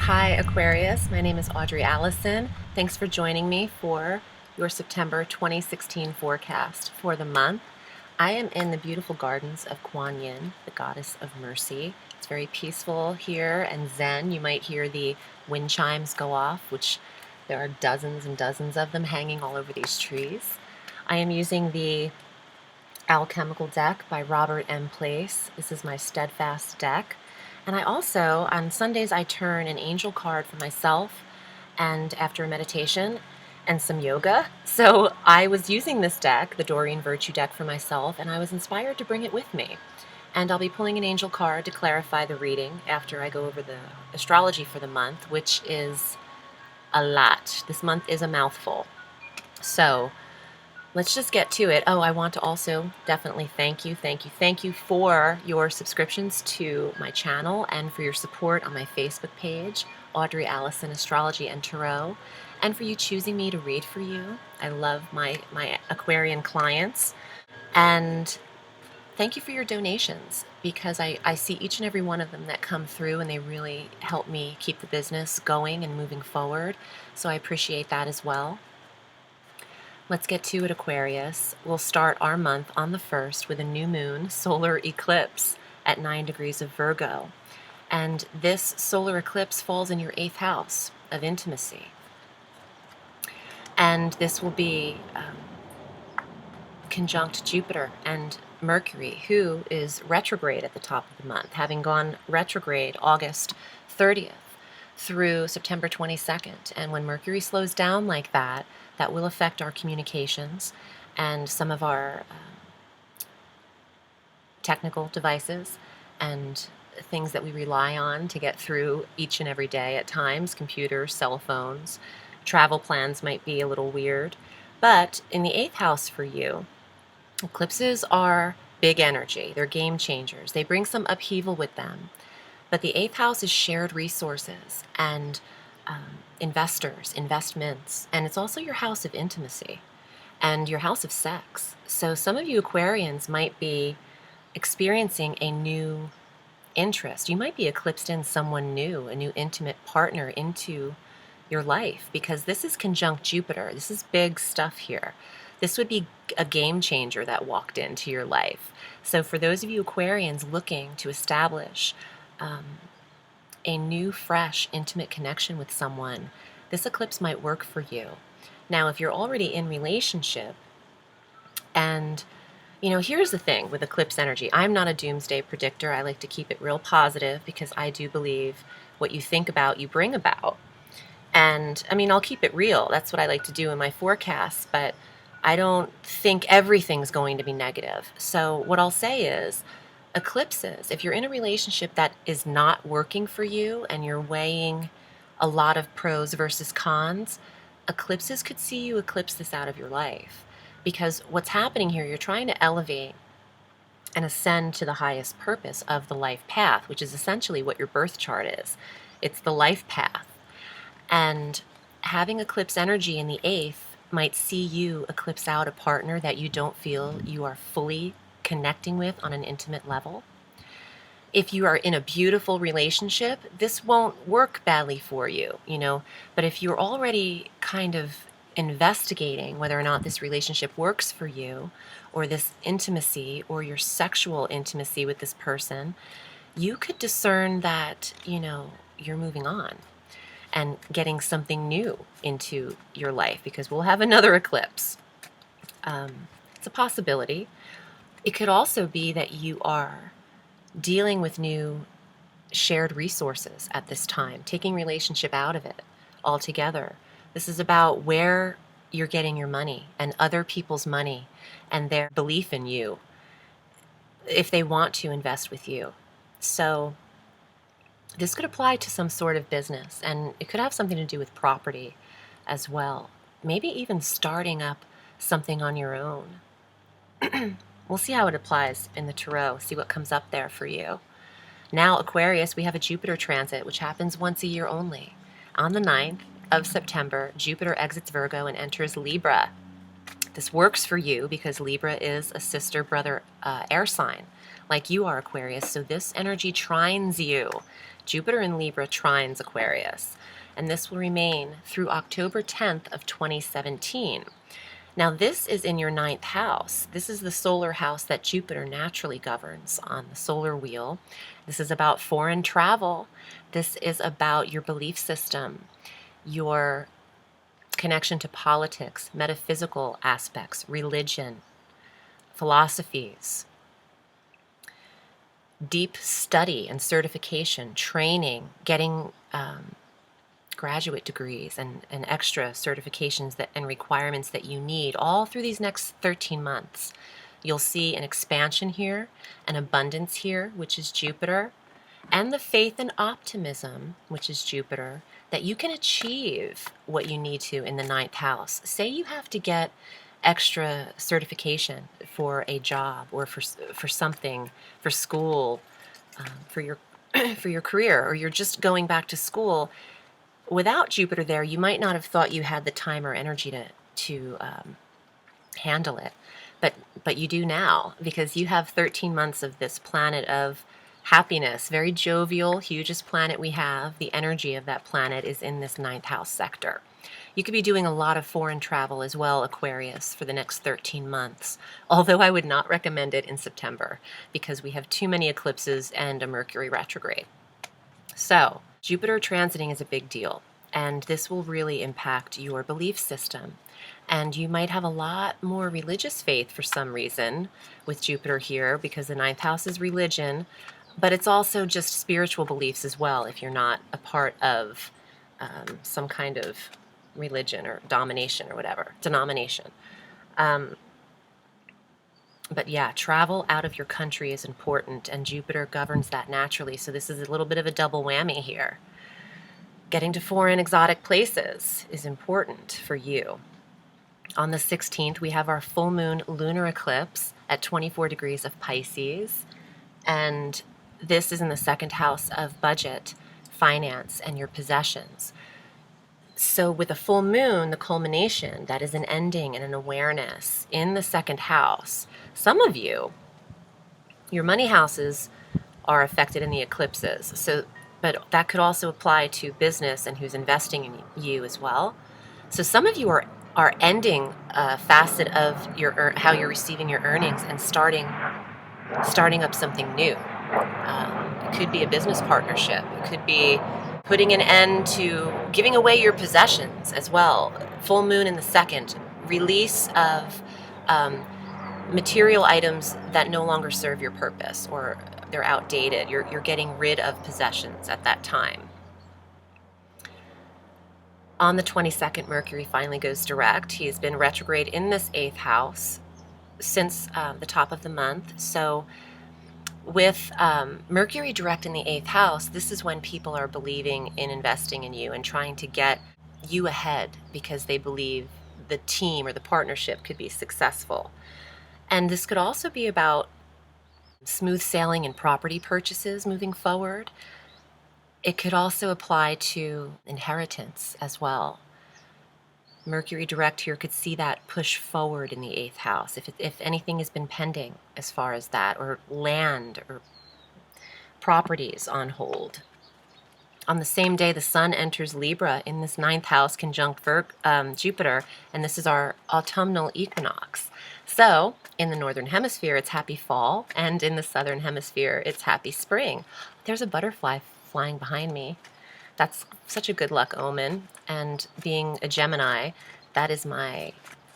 Hi Aquarius, my name is Audrey Alison. Thanks for joining me for your September 2016 forecast for the month. I am in the beautiful gardens of Kuan Yin, the goddess of mercy. It's very peaceful here and zen. You might hear the wind chimes go off, which there are dozens and dozens of them hanging all over these trees. I am using the Alchemical deck by Robert M. Place. This is my steadfast deck. And I also, on Sundays, I turn an angel card for myself and after a meditation and some yoga. So I was using this deck, the Doreen Virtue deck, for myself, and I was inspired to bring it with me. And I'll be pulling an angel card to clarify the reading after I go over the astrology for the month, which is a lot. This month is a mouthful. So let's just get to it. Oh, I want to also definitely thank you for your subscriptions to my channel and for your support on my Facebook page, Audrey Alison Astrology and Tarot, and for you choosing me to read for you. I love my Aquarian clients. And thank you for your donations, because I see each and every one of them that come through, and they really help me keep the business going and moving forward. So I appreciate that as well. Let's get to it, Aquarius. We'll start our month on the 1st with a new moon solar eclipse at 9 degrees of Virgo. And this solar eclipse falls in your 8th house of intimacy. And this will be conjunct Jupiter and Mercury, who is retrograde at the top of the month, having gone retrograde August 30th through September 22nd. And when Mercury slows down like that, that will affect our communications and some of our technical devices and things that we rely on to get through each and every day at times. Computers, cell phones, travel plans might be a little weird. But in the 8th house for you, eclipses are big energy. They're game changers. They bring some upheaval with them. But the 8th house is shared resources and investors, investments, and it's also your house of intimacy and your house of sex. So some of you Aquarians might be experiencing a new interest. You might be eclipsed in someone new, a new intimate partner into your life, because this is conjunct Jupiter. This is big stuff here. This would be a game changer that walked into your life. So for those of you Aquarians looking to establish a new, fresh, intimate connection with someone, this eclipse might work for you. Now, if you're already in relationship, and, here's the thing with eclipse energy. I'm not a doomsday predictor. I like to keep it real positive, because I do believe what you think about, you bring about. And, I'll keep it real. That's what I like to do in my forecasts, but I don't think everything's going to be negative. So what I'll say is, eclipses, if you're in a relationship that is not working for you and you're weighing a lot of pros versus cons, eclipses could see you eclipse this out of your life. Because what's happening here, you're trying to elevate and ascend to the highest purpose of the life path, which is essentially what your birth chart is. It's the life path. And having eclipse energy in the 8th might see you eclipse out a partner that you don't feel you are fully connecting with on an intimate level. If you are in a beautiful relationship, this won't work badly for you, but if you're already kind of investigating whether or not this relationship works for you, or this intimacy, or your sexual intimacy with this person, you could discern that, you're moving on and getting something new into your life, because we'll have another eclipse. It's a possibility. It could also be that you are dealing with new shared resources at this time, taking relationship out of it altogether. This is about where you're getting your money and other people's money and their belief in you, if they want to invest with you. So this could apply to some sort of business, and it could have something to do with property as well. Maybe even starting up something on your own. We'll see how it applies in the tarot, see what comes up there for you. Now, Aquarius, we have a Jupiter transit, which happens once a year only. On the 9th of September, Jupiter exits Virgo and enters Libra. This works for you because Libra is a sister brother air sign, like you are, Aquarius. So this energy trines you. Jupiter in Libra trines Aquarius. And this will remain through October 10th of 2017. Now this is in your 9th house. This is the solar house that Jupiter naturally governs on the solar wheel. This is about foreign travel. This is about your belief system, your connection to politics, metaphysical aspects, religion, philosophies, deep study and certification, training, getting graduate degrees and extra certifications and requirements that you need all through these next 13 months. You'll see an expansion here, an abundance here, which is Jupiter, and the faith and optimism, which is Jupiter, that you can achieve what you need to in the 9th house. Say you have to get extra certification for a job or for something, for school, for your for your career, or you're just going back to school. Without Jupiter there, you might not have thought you had the time or energy to handle it, but you do now, because you have 13 months of this planet of happiness, very jovial, hugest planet we have. The energy of that planet is in this 9th house sector. You could be doing a lot of foreign travel as well, Aquarius, for the next 13 months, although I would not recommend it in September because we have too many eclipses and a Mercury retrograde. So Jupiter transiting is a big deal, and this will really impact your belief system. And you might have a lot more religious faith for some reason with Jupiter here, because the 9th house is religion, but it's also just spiritual beliefs as well if you're not a part of some kind of religion or domination or whatever, denomination. But yeah, travel out of your country is important, and Jupiter governs that naturally. So this is a little bit of a double whammy here. Getting to foreign exotic places is important for you. On the 16th, we have our full moon lunar eclipse at 24 degrees of Pisces. And this is in the 2nd house of budget, finance, and your possessions. So with a full moon, the culmination, that is an ending and an awareness in the 2nd house. Some of you, your money houses are affected in the eclipses. But that could also apply to business and who's investing in you as well. So some of you are ending a facet of how you're receiving your earnings and starting up something new. It could be a business partnership. It could be putting an end to giving away your possessions as well. Full moon in the 2nd, release of material items that no longer serve your purpose or they're outdated. You're getting rid of possessions at that time. On the 22nd, Mercury finally goes direct. He has been retrograde in this 8th house since the top of the month. So with Mercury direct in the 8th house, this is when people are believing in investing in you and trying to get you ahead because they believe the team or the partnership could be successful. And this could also be about smooth sailing in property purchases moving forward. It could also apply to inheritance as well. Mercury direct here could see that push forward in the 8th house, if anything has been pending as far as that, or land or properties on hold. On the same day, the Sun enters Libra in this 9th house conjunct Jupiter, and this is our autumnal equinox. So in the Northern Hemisphere, it's happy fall, and in the Southern Hemisphere, it's happy spring. There's a butterfly flying behind me. That's such a good luck omen. And being a Gemini, that is my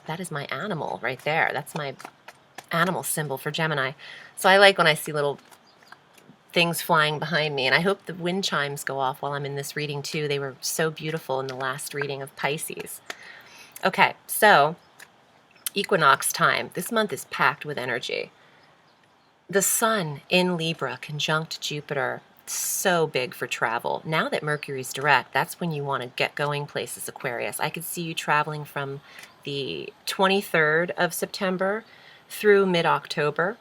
animal right there. That's my animal symbol for Gemini. So I like when I see little things flying behind me, and I hope the wind chimes go off while I'm in this reading too. They were so beautiful in the last reading of Pisces. Okay, so equinox time. This month is packed with energy. The Sun in Libra conjunct Jupiter, so big for travel. Now that Mercury's direct, that's when you want to get going places, Aquarius. I could see you traveling from the 23rd of September through mid-October.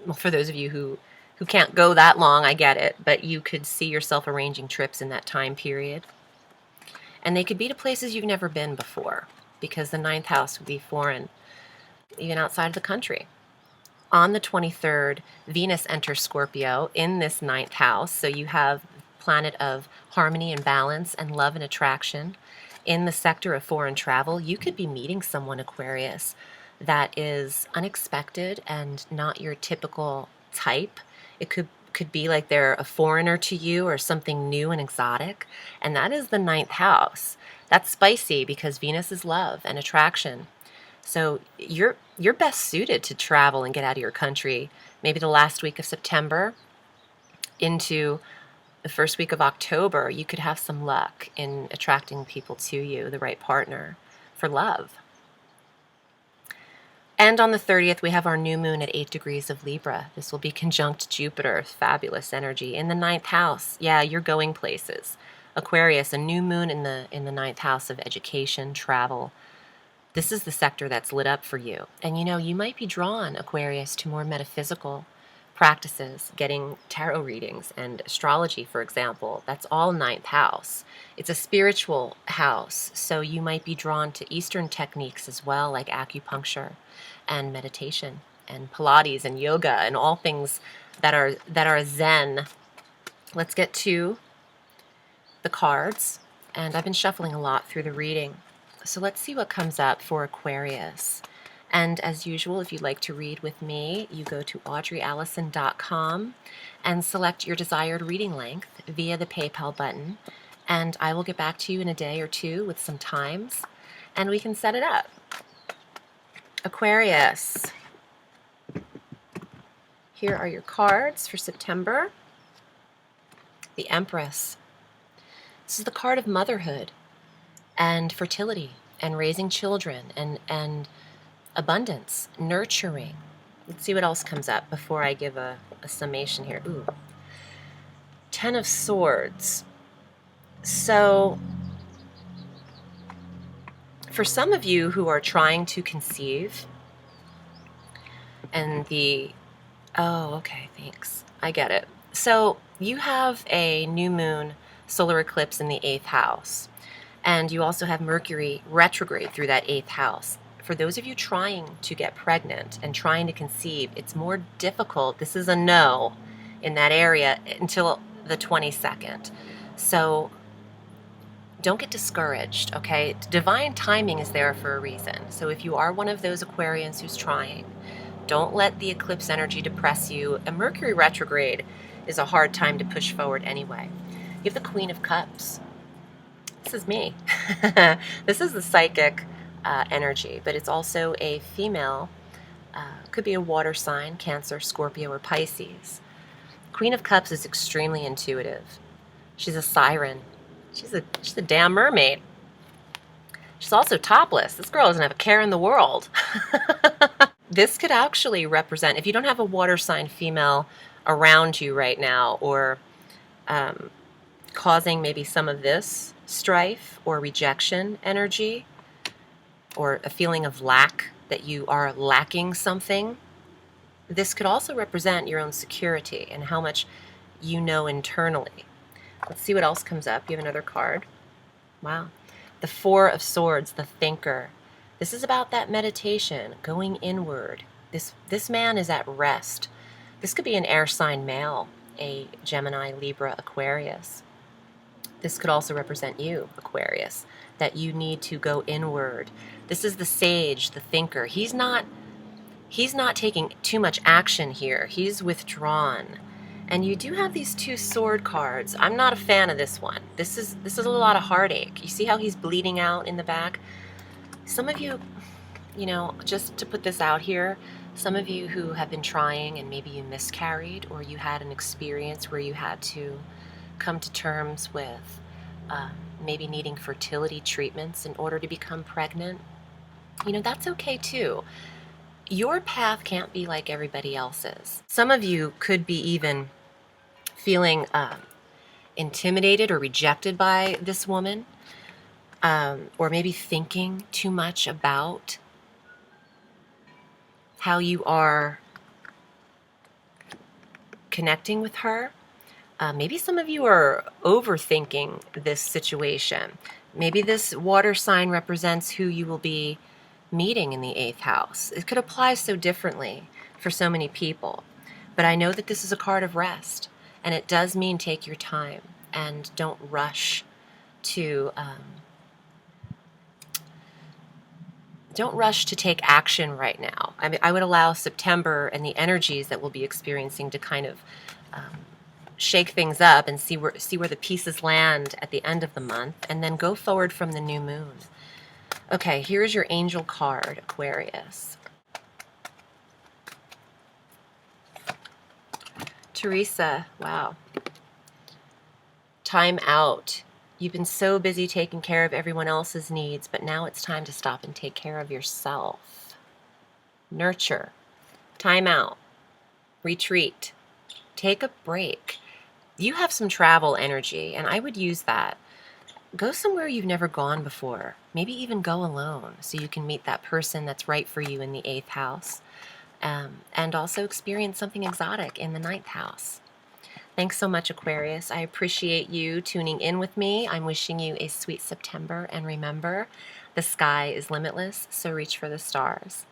Well, for those of you who can't go that long, I get it, but you could see yourself arranging trips in that time period. And they could be to places you've never been before, because the 9th house would be foreign even outside of the country. On the 23rd, Venus enters Scorpio in this ninth house. So you have planet of harmony and balance and love and attraction. In the sector of foreign travel, you could be meeting someone, Aquarius, that is unexpected and not your typical type. It could be like they're a foreigner to you or something new and exotic. And that is the ninth house. That's spicy because Venus is love and attraction. So you're best suited to travel and get out of your country maybe the last week of September into the first week of October. You could have some luck in attracting people to you, the right partner for love. And on the 30th, we have our new moon at 8 degrees of Libra. This will be conjunct Jupiter, fabulous energy. In the ninth house, yeah, you're going places. Aquarius, a new moon in the ninth house of education, travel. This is the sector that's lit up for you. And you know, you might be drawn, Aquarius, to more metaphysical practices, getting tarot readings and astrology, for example. That's all ninth house. It's a spiritual house, so you might be drawn to Eastern techniques as well, like acupuncture and meditation and Pilates and yoga and all things that are Zen. Let's get to the cards. And I've been shuffling a lot through the reading. So let's see what comes up for Aquarius. And as usual, if you'd like to read with me, you go to audreyalison.com and select your desired reading length via the PayPal button. And I will get back to you in a day or two with some times, and we can set it up. Aquarius, here are your cards for September. The Empress. This is the card of motherhood and fertility and raising children and abundance, nurturing. Let's see what else comes up before I give a summation here. Ooh. 10 of Swords. So for some of you who are trying to conceive and oh, okay, thanks. I get it. So you have a new moon solar eclipse in the 8th house. And you also have Mercury retrograde through that 8th house. For those of you trying to get pregnant and trying to conceive, it's more difficult. This is a no in that area until the 22nd. So don't get discouraged, okay? Divine timing is there for a reason. So if you are one of those Aquarians who's trying, don't let the eclipse energy depress you. A Mercury retrograde is a hard time to push forward anyway. You have the Queen of Cups. This is me. This is the psychic energy, but it's also a female, could be a water sign, Cancer, Scorpio, or Pisces. Queen of Cups is extremely intuitive. She's a siren. She's a damn mermaid. She's also topless. This girl doesn't have a care in the world. This could actually represent, if you don't have a water sign female around you right now, or causing maybe some of this strife or rejection energy, or a feeling of lack, that you are lacking something, this could also represent your own security and how much you know internally. Let's see what else comes up. You have another card. Wow. The Four of Swords, the Thinker. This is about that meditation, going inward. This man is at rest. This could be an air sign male, a Gemini, Libra, Aquarius. This could also represent you, Aquarius, that you need to go inward. This is the sage, the thinker. He's not taking too much action here. He's withdrawn. And you do have these 2 sword cards. I'm not a fan of this one. This is a lot of heartache. You see how he's bleeding out in the back? Some of you, you know, just to put this out here, some of you who have been trying and maybe you miscarried, or you had an experience where you had to come to terms with maybe needing fertility treatments in order to become pregnant, you know, that's okay too. Your path can't be like everybody else's. Some of you could be even feeling intimidated or rejected by this woman, or maybe thinking too much about how you are connecting with her. Maybe some of you are overthinking this situation. Maybe this water sign represents who you will be meeting in the 8th house. It could apply so differently for so many people. But I know that this is a card of rest, and it does mean take your time and don't rush to take action right now. I mean, I would allow September and the energies that we'll be experiencing to kind of shake things up and see where the pieces land at the end of the month, and then go forward from the new moon. Okay, here's your angel card, Aquarius. Teresa, wow. Time out. You've been so busy taking care of everyone else's needs, but now it's time to stop and take care of yourself. Nurture. Time out. Retreat. Take a break. You have some travel energy, and I would use that. Go somewhere you've never gone before. Maybe even go alone so you can meet that person that's right for you in the 8th house. And also experience something exotic in the 9th house. Thanks so much, Aquarius. I appreciate you tuning in with me. I'm wishing you a sweet September, and remember, the sky is limitless, so reach for the stars.